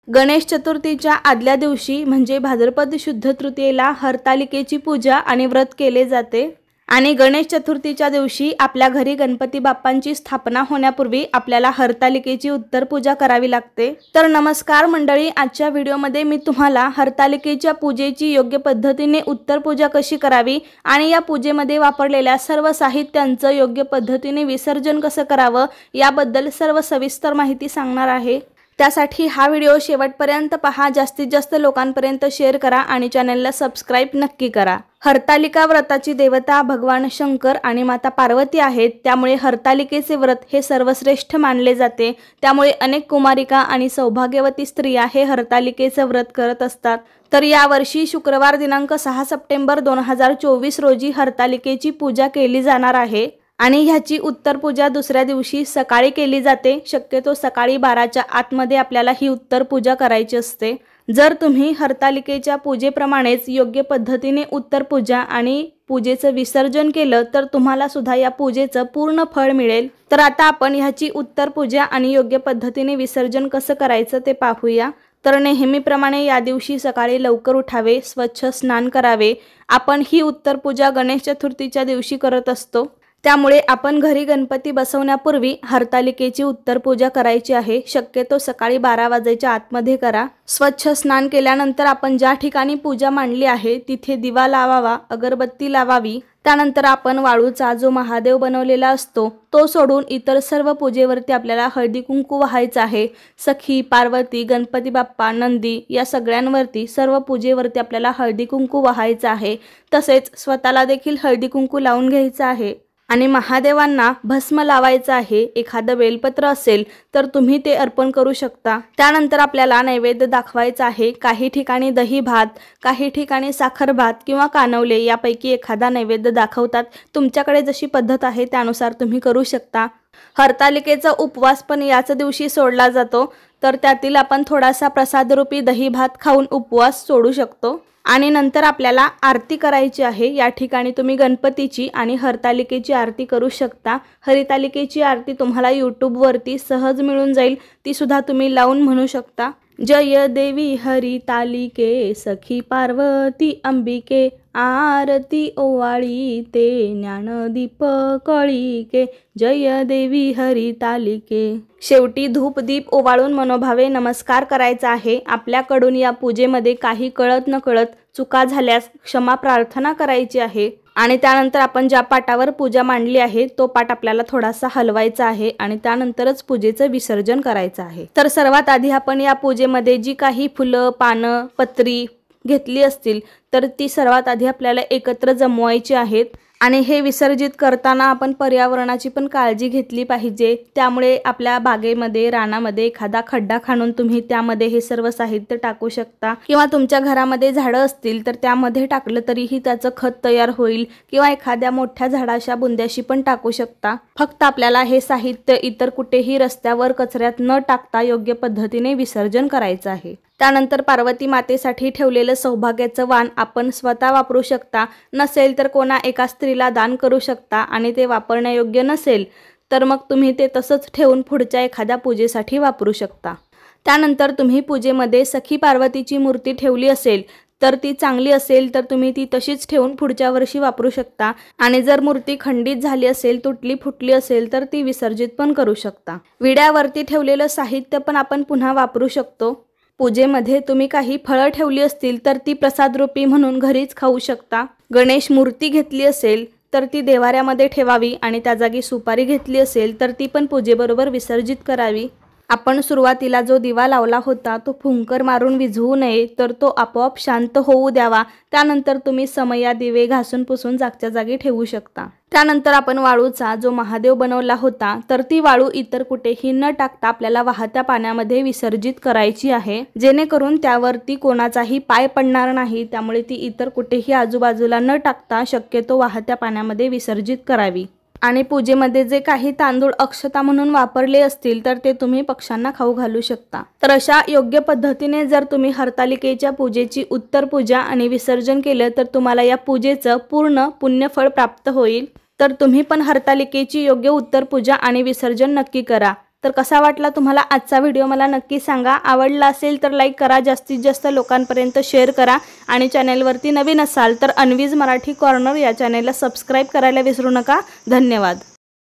गणेश चतुर्थीच्या आदल्या दिवशी म्हणजे भाद्रपद शुद्ध तृतीयेला हरतालिकेची पूजा आणि व्रत केले जाते आणि गणेश चतुर्थीच्या दिवशी आपल्या घरी गणपती बाप्पांची स्थापना होण्यापूर्वी आपल्याला हरतालिकेची उत्तर पूजा करावी लागते। तर नमस्कार मंडळी, आजच्या व्हिडिओमध्ये मी तुम्हाला हरतालिकेच्या पूजेची योग्य पद्धतीने उत्तर पूजा कशी करावी आणि या पूजेमध्ये वापरलेल्या सर्व साहित्यांचं योग्य पद्धतीने विसर्जन कसं करावं याबद्दल सर्व सविस्तर माहिती सांगणार आहे। त्यासाठी हा व्हिडिओ शेवटपर्यंत पहा, जास्तीत जास्त लोकांपर्यंत शेअर करा आणि चॅनलला सबस्क्राइब नक्की करा। हरतालिका व्रताची देवता भगवान शंकर आणि माता पार्वती आहेत, त्यामुळे हरतालिकेचे व्रत हे सर्वश्रेष्ठ मानले जाते। त्यामुळे अनेक कुमारिका आणि सौभाग्यवती स्त्रिया हे हरतालिकेचे व्रत करत असतात। तर यावर्षी शुक्रवार दिनांक 6 सप्टेंबर 2024 रोजी हरतालिकेची पूजा केली जाणार आहे आणि ह्याची उत्तर पूजा दुसऱ्या दिवशी सकाळी केली जाते। शक्यतो सकाळी 12च्या आतमध्ये आपल्याला ही उत्तर पूजा करायची असते। जर तुम्ही हरतालिकेच्या पूजेप्रमाणेच योग्य पद्धतीने उत्तर पूजा आणि पूजेचं विसर्जन केलं तर तुम्हाला सुद्धा या पूजेचं पूर्ण फळ मिळेल। तर आता आपण ह्याची उत्तर पूजा आणि योग्य पद्धतीने विसर्जन कसं करायचं ते पाहूया। तर नेहमीप्रमाणे या दिवशी सकाळी लवकर उठावे, स्वच्छ स्नान करावे। आपण ही उत्तर पूजा गणेश चतुर्थीच्या दिवशी करत असतो, त्यामुळे आपण घरी गणपती बसवण्यापूर्वी हरतालिकेची उत्तर पूजा करायची आहे। शक्यतो सकाळी 12 वाजायच्या आतमध्ये करा। स्वच्छ स्नान केल्यानंतर आपण ज्या ठिकाणी पूजा मांडली आहे तिथे दिवा लावावा, अगरबत्ती लावावी। त्यानंतर आपण वाळूचा जो महादेव बनवलेला असतो तो सोडून इतर सर्व पूजेवरती आपल्याला हळदी कुंकू वाहायचं आहे। सखी, पार्वती, गणपती बाप्पा, नंदी या सगळ्यांवरती सर्व पूजेवरती आपल्याला हळदी कुंकू वाहायचं आहे। तसेच स्वतःला देखील हळदी कुंकू लावून घ्यायचं आहे आणि महादेवांना भस्म लावायचं आहे। एखादं बेलपत्र असेल तर तुम्ही ते अर्पण करू शकता। त्यानंतर आपल्याला नैवेद्य दाखवायचा आहे। काही ठिकाणी दही भात, काही ठिकाणी साखर भात किंवा कानवले यापैकी एखादा नैवेद्य दाखवतात। तुमच्याकडे जशी पद्धत आहे त्यानुसार तुम्ही करू शकता। हरतालिकेचा उपवास पण याच दिवशी सोडला जातो, तर त्यातील आपण थोडासा प्रसादरूपी दही भात खाऊन उपवास सोडू शकतो आणि नंतर आपल्याला आरती करायची आहे। या ठिकाणी तुम्ही गणपतीची आणि हरतालिकेची आरती करू शकता। हरतालिकेची आरती तुम्हाला यूट्यूबवरती सहज मिळून जाईल, ती सुद्धा तुम्ही लावून म्हणू शकता। जय देवी हरितालिके सखी पार्वती अंबिके, आरती ओवाळी ते ज्ञानदीप कळिके, जय देवी हरितालिके। शेवटी धूप दीप ओवाळून मनोभावे नमस्कार करायचा आहे। आपल्याकडून या पूजेमध्ये काही कळत न कळत चुका झाल्यास क्षमा प्रार्थना करायची आहे आणि त्यानंतर आपण ज्या पाटावर पूजा मांडली आहे तो पाट आपल्याला थोडासा हलवायचा आहे आणि त्यानंतरच पूजेचं विसर्जन करायचं आहे। तर सर्वात आधी आपण या पूजेमध्ये जी काही फुलं, पानं, पत्री घेतली असतील तर ती सर्वात आधी आपल्याला एकत्र जमवायची आहेत आणि हे विसर्जित करताना आपण पर्यावरणाची पण काळजी घेतली पाहिजे। त्यामुळे आपल्या बागेमध्ये, रानामध्ये एखादा खड्डा खणून तुम्ही त्यामध्ये हे सर्व साहित्य टाकू शकता किंवा तुमच्या घरामध्ये झाडं असतील तर त्यामध्ये टाकलं तरीही त्याचं खत तयार होईल किंवा एखाद्या मोठ्या झाडाच्या बुंद्याशी पण टाकू शकता। फक्त आपल्याला हे साहित्य इतर कुठेही रस्त्यावर कचऱ्यात न टाकता योग्य पद्धतीने विसर्जन करायचं आहे। त्यानंतर पार्वती मातेसाठी ठेवलेलं सौभाग्याचं वाण आपण स्वतः वापरू शकता, नसेल तर कोणा एका स्त्रीला दान करू शकता आणि ते वापरण्यायोग्य नसेल तर मग तुम्ही ते तसंच ठेवून पुढच्या एखाद्या पूजेसाठी वापरू शकता। त्यानंतर तुम्ही पूजेमध्ये सखी पार्वतीची मूर्ती ठेवली असेल तर ती चांगली असेल तर तुम्ही ती तशीच ठेवून पुढच्या वर्षी वापरू शकता आणि जर मूर्ती खंडित झाली असेल, तुटली फुटली असेल तर ती विसर्जित पण करू शकता। विड्यावरती ठेवलेलं साहित्य पण आपण पुन्हा वापरू शकतो। पूजेमध्ये तुम्ही काही फळं ठेवली असतील तर ती प्रसादरूपी म्हणून घरीच खाऊ शकता। गणेश मूर्ती घेतली असेल तर ती देवाऱ्यामध्ये ठेवावी आणि त्या जागी सुपारी घेतली असेल तर ती पण पूजेबरोबर विसर्जित करावी। आपण सुरुवातीला जो दिवा लावला होता तो फुंकर मारून विझवू नये, तर तो आपोआप शांत होऊ द्यावा। त्यानंतर तुम्ही समया दिवे घासून पुसून जागच्या जागी ठेवू शकता। त्यानंतर आपण वाळूचा जो महादेव बनवला होता तर ती वाळू इतर कुठेही न टाकता आपल्याला वाहत्या पाण्यामध्ये विसर्जित करायची आहे, जेणेकरून त्यावरती कोणाचाही पाय पडणार नाही। त्यामुळे ती इतर कुठेही आजूबाजूला न टाकता शक्यतो वाहत्या पाण्यामध्ये विसर्जित करावी। आणि पूजेमध्ये जे काही तांदूळ अक्षता म्हणून वापरले असतील तर ते तुम्ही पक्ष्यांना खाऊ घालू शकता। तर अशा योग्य पद्धतीने जर तुम्ही हरतालिकेच्या पूजेची उत्तर पूजा आणि विसर्जन केलं तर तुम्हाला या पूजेचं पूर्ण पुण्यफळ प्राप्त होईल। तर तुम्ही पण हरतालिकेची योग्य उत्तर पूजा आणि विसर्जन नक्की करा। तर कसा वाटला तुम्हाला आजचा व्हिडिओ मला नक्की सांगा। आवडला असेल तर लाईक करा, जास्तीत जास्त लोकांपर्यंत शेअर करा आणि चॅनलवरती नवीन असाल तर अन्वीज मराठी कॉर्नर या चॅनलला सबस्क्राईब करायला विसरू नका। धन्यवाद।